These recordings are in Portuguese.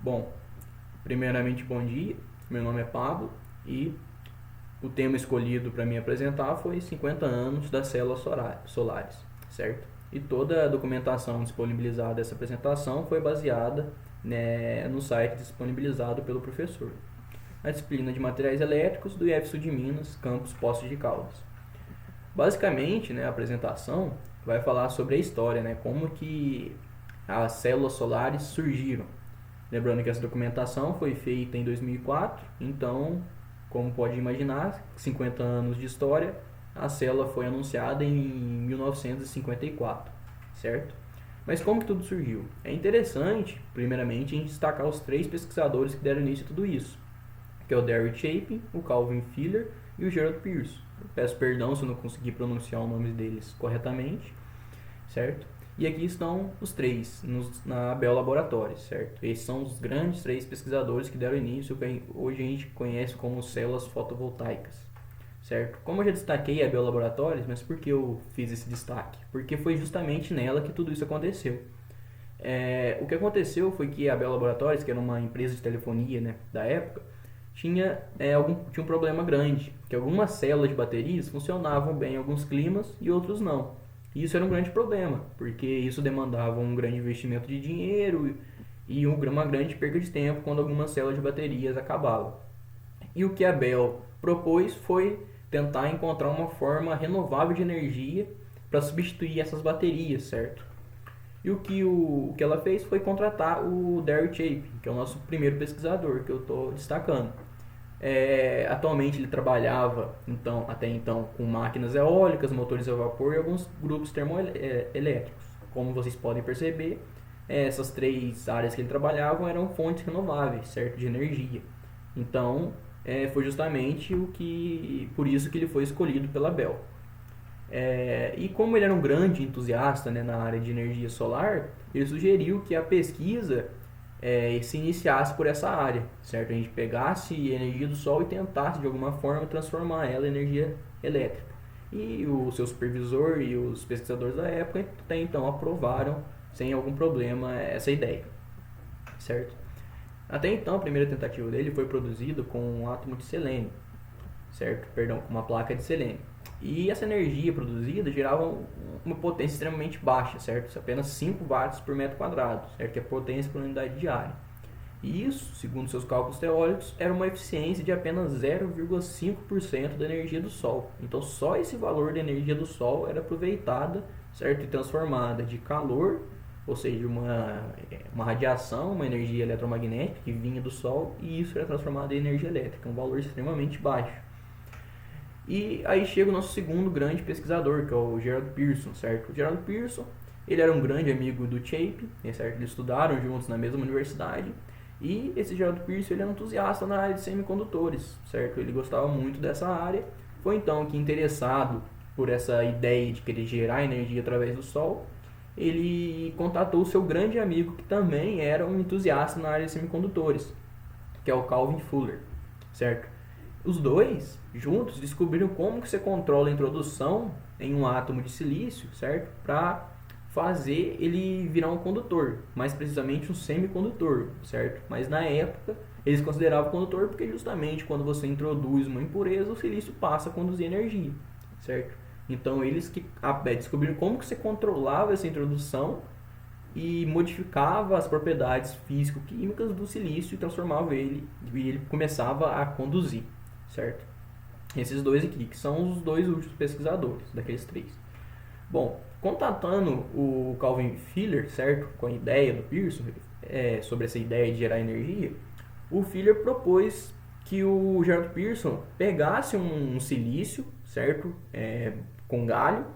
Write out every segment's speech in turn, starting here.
Bom, primeiramente, bom dia. Meu nome é Pablo e o tema escolhido para me apresentar foi 50 anos das células solares, certo? E toda a documentação disponibilizada dessa apresentação foi baseada, né, no site disponibilizado pelo professor. A disciplina de materiais elétricos do IFSU de Minas, campus Poços de Caldas. Basicamente, né, a apresentação vai falar sobre a história, né, como que as células solares surgiram. Lembrando que essa documentação foi feita em 2004, então, como pode imaginar, 50 anos de história, a célula foi anunciada em 1954, certo? Mas como que tudo surgiu? É interessante, primeiramente, a gente destacar os três pesquisadores que deram início a tudo isso, que é o Derek Chapin, o Calvin Filler e o Gerald Pearson. Eu peço perdão se eu não conseguir pronunciar o nome deles corretamente, certo? E aqui estão os três na Bell Laboratories, certo? Esses são os grandes três pesquisadores que deram início ao que hoje a gente conhece como células fotovoltaicas, certo? Como eu já destaquei a Bell Laboratories, mas por que eu fiz esse destaque? Porque foi justamente nela que tudo isso aconteceu. O que aconteceu foi que a Bell Laboratories, que era uma empresa de telefonia, né, da época, tinha um problema grande, que algumas células de baterias funcionavam bem em alguns climas e outros não. E isso era um grande problema, porque isso demandava um grande investimento de dinheiro e uma grande perda de tempo quando algumas células de baterias acabavam. E o que a Bell propôs foi tentar encontrar uma forma renovável de energia para substituir essas baterias, certo? E o que ela fez foi contratar o Derek Chapin, que é o nosso primeiro pesquisador que eu estou destacando. Atualmente ele trabalhava até então com máquinas eólicas, motores a vapor e alguns grupos termoelétricos. Como vocês podem perceber, essas três áreas que ele trabalhava eram fontes renováveis, certo, de energia. Então, foi justamente por isso que ele foi escolhido pela Bell. E como ele era um grande entusiasta, né, na área de energia solar, ele sugeriu que a pesquisa se iniciasse por essa área, certo? A gente pegasse energia do sol e tentasse de alguma forma transformar ela em energia elétrica. E o seu supervisor e os pesquisadores da época até então aprovaram sem algum problema essa ideia, certo? Até então a primeira tentativa dele foi produzida com um átomo de selênio, certo? Perdão, com uma placa de selênio. E essa energia produzida gerava uma potência extremamente baixa, certo? Apenas 5 watts por metro quadrado, certo? Que é potência por unidade de área. E isso, segundo seus cálculos teóricos, era uma eficiência de apenas 0,5% da energia do Sol. Então só esse valor da energia do Sol era aproveitada, certo? E transformada de calor, ou seja, uma radiação, uma energia eletromagnética que vinha do Sol, e isso era transformado em energia elétrica, um valor extremamente baixo. E aí chega o nosso segundo grande pesquisador, que é o Gerald Pearson, certo? O Gerald Pearson, ele era um grande amigo do Chapin, certo? Eles estudaram juntos na mesma universidade. E esse Gerald Pearson, ele era um entusiasta na área de semicondutores, certo? Ele gostava muito dessa área. Foi então que, interessado por essa ideia de querer gerar energia através do Sol, ele contatou o seu grande amigo, que também era um entusiasta na área de semicondutores, que é o Calvin Fuller, certo? Os dois, juntos, descobriram como que você controla a introdução em um átomo de silício, certo? Para fazer ele virar um condutor, mais precisamente um semicondutor, certo? Mas na época, eles consideravam condutor porque justamente quando você introduz uma impureza, o silício passa a conduzir energia, certo? Então eles que descobriram como que você controlava essa introdução e modificava as propriedades físico-químicas do silício e transformava ele, e ele começava a conduzir, certo? Esses dois aqui, que são os dois últimos pesquisadores daqueles três. Bom, contatando o Calvin Filler, certo, com a ideia do Pearson, sobre essa ideia de gerar energia, o Filler propôs que o Gerald Pearson pegasse um silício, certo, com galho,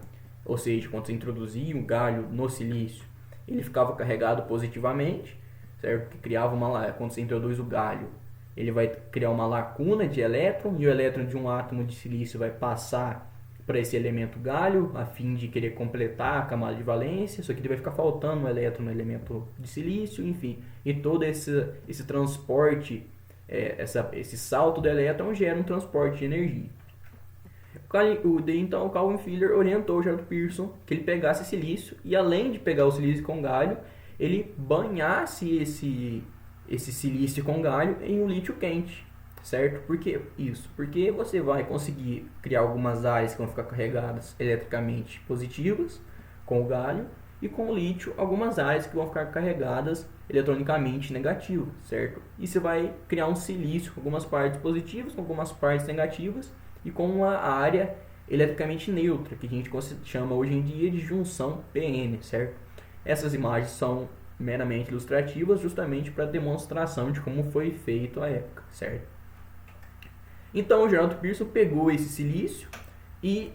ou seja, quando você introduzia um galho no silício, ele ficava carregado positivamente, certo, que criava quando você introduz o galho, ele vai criar uma lacuna de elétron, e o elétron de um átomo de silício vai passar para esse elemento galho, a fim de querer completar a camada de valência, só que ele vai ficar faltando um elétron no elemento de silício, enfim. E todo esse transporte, esse salto do elétron gera um transporte de energia. Então o Calvin Filler orientou o Gerald Pearson que ele pegasse silício e, além de pegar o silício com galho, ele banhasse esse silício com galho em um lítio quente, certo? Por que isso? Porque você vai conseguir criar algumas áreas que vão ficar carregadas eletricamente positivas com o galho e com o lítio algumas áreas que vão ficar carregadas eletronicamente negativas, certo? E você vai criar um silício com algumas partes positivas, com algumas partes negativas e com uma área eletricamente neutra, que a gente chama hoje em dia de junção PN, certo? Essas imagens são meramente ilustrativas, justamente para demonstração de como foi feito à época, certo? Então o Geraldo Pearson pegou esse silício e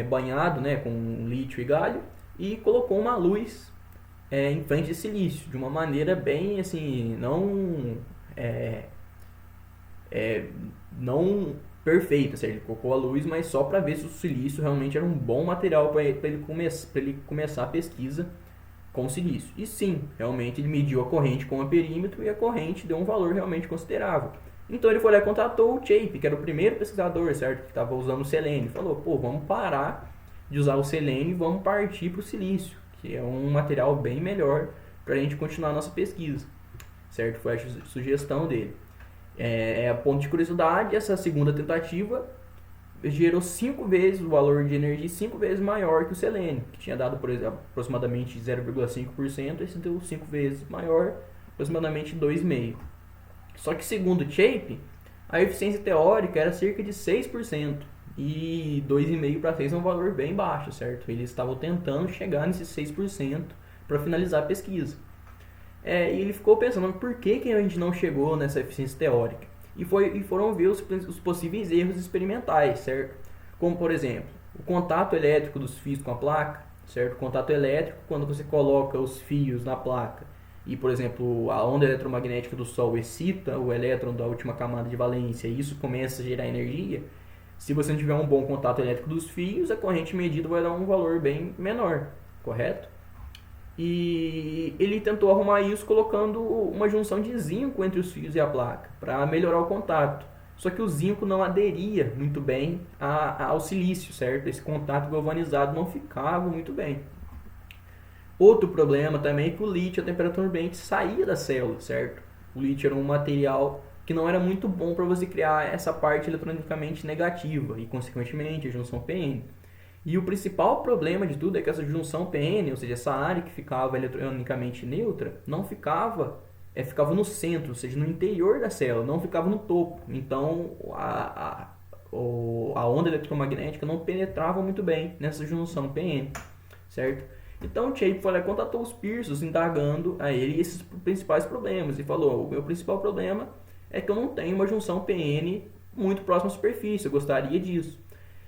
banhado, né, com lítio e galho e colocou uma luz em frente desse silício, de uma maneira bem assim, não perfeita, certo? Ele colocou a luz, mas só para ver se o silício realmente era um bom material para ele começar a pesquisa com silício. E sim, realmente ele mediu a corrente com o perímetro e a corrente deu um valor realmente considerável. Então ele foi lá e contatou o Chape, que era o primeiro pesquisador, certo? Que estava usando o selênio. Falou, pô, vamos parar de usar o selênio e vamos partir para o silício, que é um material bem melhor para a gente continuar a nossa pesquisa, certo? Foi a sugestão dele. A ponto de curiosidade, essa segunda tentativa gerou 5 vezes o valor de energia, 5 vezes maior que o selênio, que tinha dado, por exemplo, aproximadamente 0,5%, esse deu 5 vezes maior, aproximadamente 2,5%. Só que segundo Chape, a eficiência teórica era cerca de 6%, e 2,5 para 6 é um valor bem baixo, certo? Eles estavam tentando chegar nesses 6% para finalizar a pesquisa. E ele ficou pensando, por que a gente não chegou nessa eficiência teórica? E foram ver os possíveis erros experimentais, certo? Como, por exemplo, o contato elétrico dos fios com a placa, certo? O contato elétrico, quando você coloca os fios na placa e, por exemplo, a onda eletromagnética do Sol excita o elétron da última camada de valência e isso começa a gerar energia, se você não tiver um bom contato elétrico dos fios, a corrente medida vai dar um valor bem menor, correto? E ele tentou arrumar isso colocando uma junção de zinco entre os fios e a placa, para melhorar o contato. Só que o zinco não aderia muito bem ao silício, certo? Esse contato galvanizado não ficava muito bem. Outro problema também é que o lítio, a temperatura ambiente, saía da célula, certo? O lítio era um material que não era muito bom para você criar essa parte eletronicamente negativa e, consequentemente, a junção PN. E o principal problema de tudo é que essa junção PN, ou seja, essa área que ficava eletronicamente neutra, não ficava no centro, ou seja, no interior da célula, não ficava no topo. Então, a onda eletromagnética não penetrava muito bem nessa junção PN, certo? Então, o Chape foi lá e contatou os Pearsons, indagando a ele esses principais problemas. E falou, o meu principal problema é que eu não tenho uma junção PN muito próxima à superfície, eu gostaria disso.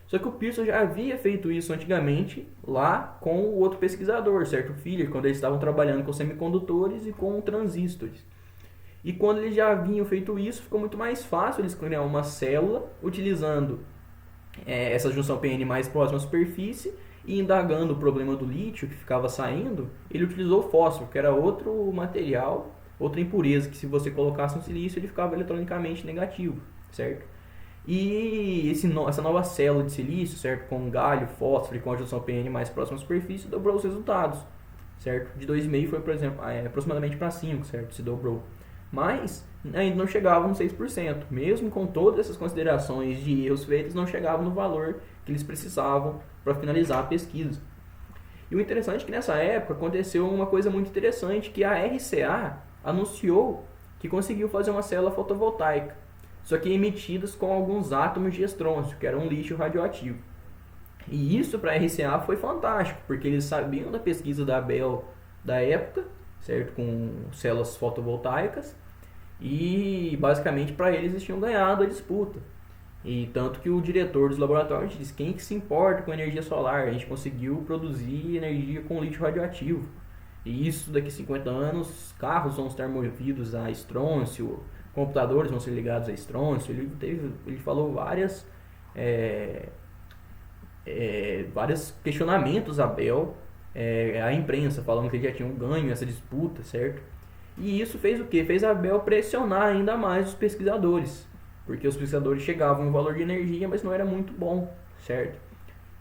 Só que o Pearson já havia feito isso antigamente lá com o outro pesquisador, certo? O Filler, quando eles estavam trabalhando com semicondutores e com transistores. E quando eles já haviam feito isso, ficou muito mais fácil eles criar uma célula utilizando essa junção PN mais próxima à superfície e indagando o problema do lítio que ficava saindo, ele utilizou o fósforo, que era outro material, outra impureza, que se você colocasse no silício ele ficava eletronicamente negativo, certo? E essa nova célula de silício, certo, com galho, fósforo e com a junção PN mais próxima à superfície, dobrou os resultados, certo? De 2,5 foi, por exemplo, aproximadamente para 5, certo? Se dobrou. Mas ainda não chegava no 6%. Mesmo com todas essas considerações de erros feitos, não chegavam no valor que eles precisavam para finalizar a pesquisa. E o interessante é que nessa época aconteceu uma coisa muito interessante, que a RCA anunciou que conseguiu fazer uma célula fotovoltaica, só que emitidas com alguns átomos de estrôncio, que era um lixo radioativo. E isso para a RCA foi fantástico, porque eles sabiam da pesquisa da Bell da época, certo, com células fotovoltaicas, e basicamente para eles tinham ganhado a disputa. E tanto que o diretor dos laboratórios disse, quem que se importa com energia solar? A gente conseguiu produzir energia com lítio radioativo. E isso daqui a 50 anos, carros vão estar movidos a estrôncio, computadores vão ser ligados a estrôncio. Ele falou vários questionamentos a Bell, a imprensa falando que eles já tinham ganho essa disputa, certo? E isso fez o quê? Fez a Bell pressionar ainda mais os pesquisadores, porque os pesquisadores chegavam em valor de energia, mas não era muito bom, certo?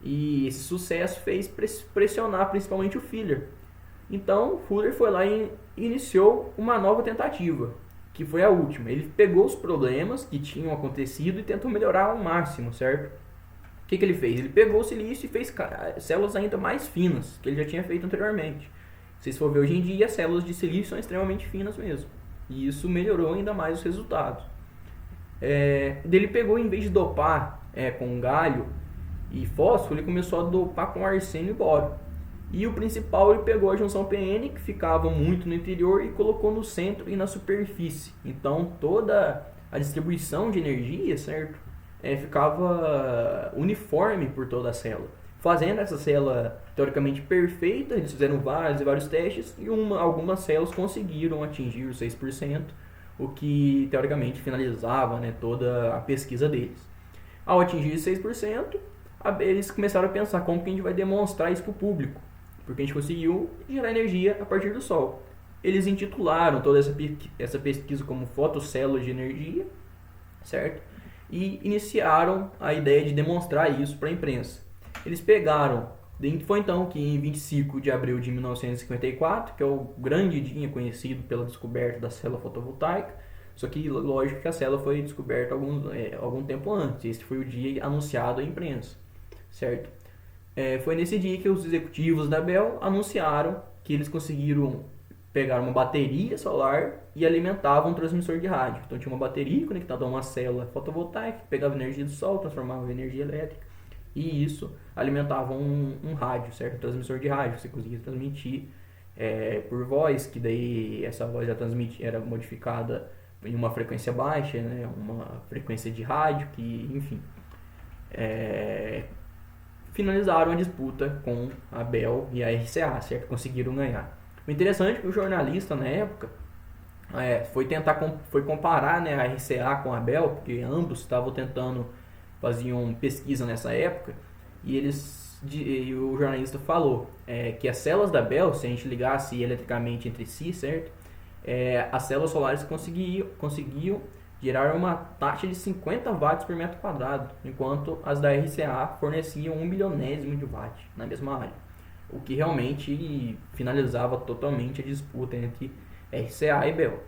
E esse sucesso fez pressionar principalmente o Fuller. Então, o Fuller foi lá e iniciou uma nova tentativa, que foi a última. Ele pegou os problemas que tinham acontecido e tentou melhorar ao máximo, certo? O que ele fez? Ele pegou o silício e fez células ainda mais finas, que ele já tinha feito anteriormente. Se vocês for ver hoje em dia, as células de silício são extremamente finas mesmo. E isso melhorou ainda mais os resultados. Ele pegou, em vez de dopar com galho e fósforo, ele começou a dopar com arsênio e boro. E o principal, ele pegou a junção PN, que ficava muito no interior, e colocou no centro e na superfície. Então, toda a distribuição de energia, certo? Ficava uniforme por toda a célula. Fazendo essa célula teoricamente perfeita, eles fizeram vários e vários testes, e algumas células conseguiram atingir os 6%, o que teoricamente finalizava, né, toda a pesquisa deles. Ao atingir 6%, eles começaram a pensar como que a gente vai demonstrar isso para o público, porque a gente conseguiu gerar energia a partir do Sol. Eles intitularam toda essa pesquisa como fotocélulas de energia, certo? E iniciaram a ideia de demonstrar isso para a imprensa. Eles pegaram, foi então que em 25 de abril de 1954, que é o grande dia conhecido pela descoberta da célula fotovoltaica, só que lógico que a célula foi descoberta algum tempo antes. Esse foi o dia anunciado à imprensa, certo? Foi nesse dia que os executivos da Bell anunciaram que eles conseguiram pegar uma bateria solar e alimentavam um transmissor de rádio. Então tinha uma bateria conectada a uma célula fotovoltaica que pegava energia do sol, transformava em energia elétrica, e isso alimentava um rádio, certo? Um transmissor de rádio. Você conseguia transmitir por voz, que daí essa voz era modificada em uma frequência baixa, né? Uma frequência de rádio, que enfim... finalizaram a disputa com a Bell e a RCA, certo? Conseguiram ganhar. O interessante é que o jornalista na época foi comparar, né, a RCA com a Bell, porque ambos estavam faziam pesquisa nessa época, e o jornalista falou que as células da Bell, se a gente ligasse eletricamente entre si, certo? As células solares conseguiam gerar uma taxa de 50 watts por metro quadrado, enquanto as da RCA forneciam 1 bilionésimo de watt na mesma área, o que realmente finalizava totalmente a disputa entre RCA e Bell.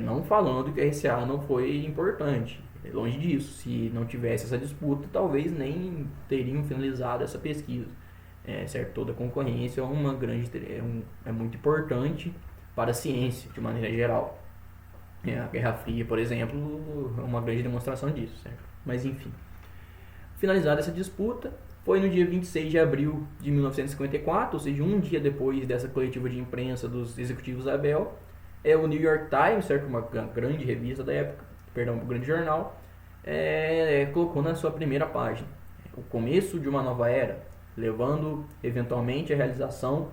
Não falando que a RCA não foi importante, longe disso. Se não tivesse essa disputa, talvez nem teriam finalizado essa pesquisa, certo? Toda concorrência é muito importante para a ciência, de maneira geral. A Guerra Fria, por exemplo, é uma grande demonstração disso, certo? Mas enfim, finalizada essa disputa, foi no dia 26 de abril de 1954, ou seja, um dia depois dessa coletiva de imprensa dos executivos da Bell, o New York Times, certo? Uma grande revista da época, um grande jornal, colocou na sua primeira página o começo de uma nova era, levando eventualmente à realização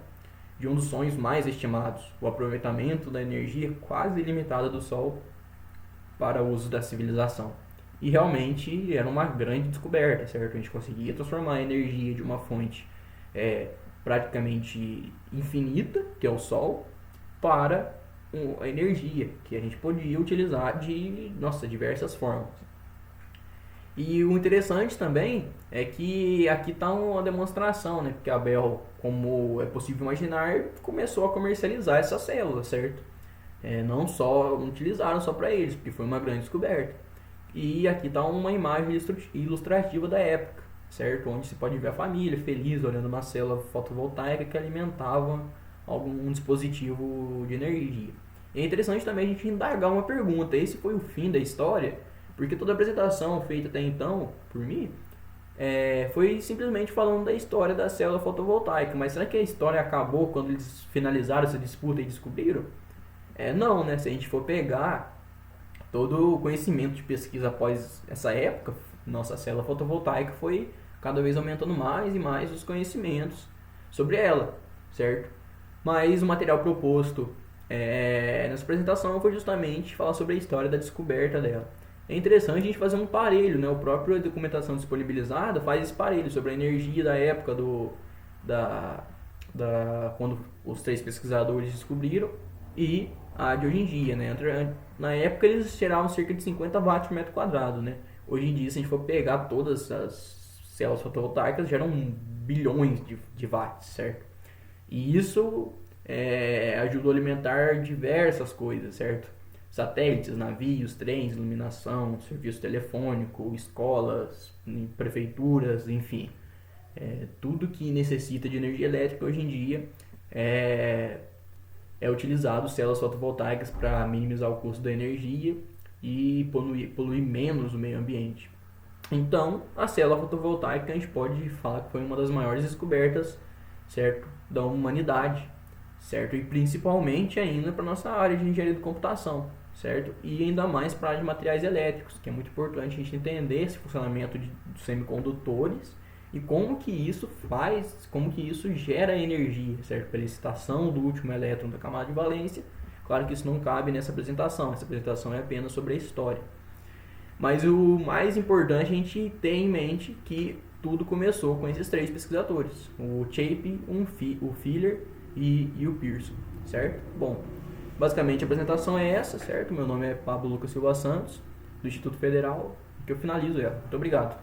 de um dos sonhos mais estimados, o aproveitamento da energia quase ilimitada do Sol para uso da civilização. E realmente era uma grande descoberta, certo? A gente conseguia transformar a energia de uma fonte praticamente infinita, que é o Sol, para a energia que a gente podia utilizar de diversas formas. E o interessante também é que aqui está uma demonstração, né? Porque a Bell, como é possível imaginar, começou a comercializar essas células, certo? Não utilizaram só para eles, porque foi uma grande descoberta. E aqui está uma imagem ilustrativa da época, certo? Onde se pode ver a família feliz olhando uma célula fotovoltaica que alimentava algum dispositivo de energia. E é interessante também a gente indagar uma pergunta: esse foi o fim da história? Porque toda a apresentação feita até então, por mim, foi simplesmente falando da história da célula fotovoltaica. Mas será que a história acabou quando eles finalizaram essa disputa e descobriram? Não, né? Se a gente for pegar todo o conhecimento de pesquisa após essa época, nossa célula fotovoltaica foi cada vez aumentando mais e mais os conhecimentos sobre ela, certo? Mas o material proposto nessa apresentação foi justamente falar sobre a história da descoberta dela. É interessante a gente fazer um parelho, né? A própria documentação disponibilizada faz esse parelho sobre a energia da época quando os 3 pesquisadores descobriram e a de hoje em dia, né? Na época eles geravam cerca de 50 watts por metro quadrado, né? Hoje em dia, se a gente for pegar todas as células fotovoltaicas, geram bilhões de watts, certo? E isso ajudou a alimentar diversas coisas, certo? satélites, navios, trens, iluminação, serviço telefônico, escolas, prefeituras, enfim. Tudo que necessita de energia elétrica hoje em dia é utilizado células fotovoltaicas para minimizar o custo da energia e poluir menos o meio ambiente. Então, a célula fotovoltaica a gente pode falar que foi uma das maiores descobertas, certo, da humanidade, certo, e principalmente ainda para nossa área de engenharia de computação, certo, e ainda mais para a área de materiais elétricos, que é muito importante a gente entender esse funcionamento de semicondutores e como que isso faz, como que isso gera energia, certo, pela excitação do último elétron da camada de valência. Claro que isso não cabe nessa apresentação, essa apresentação é apenas sobre a história. Mas o mais importante é a gente ter em mente que tudo começou com esses 3 pesquisadores, o Chapin, o Feeler e o Pearson, certo? Bom, basicamente a apresentação é essa, certo? Meu nome é Pablo Lucas Silva Santos, do Instituto Federal, que eu finalizo ela. Muito obrigado.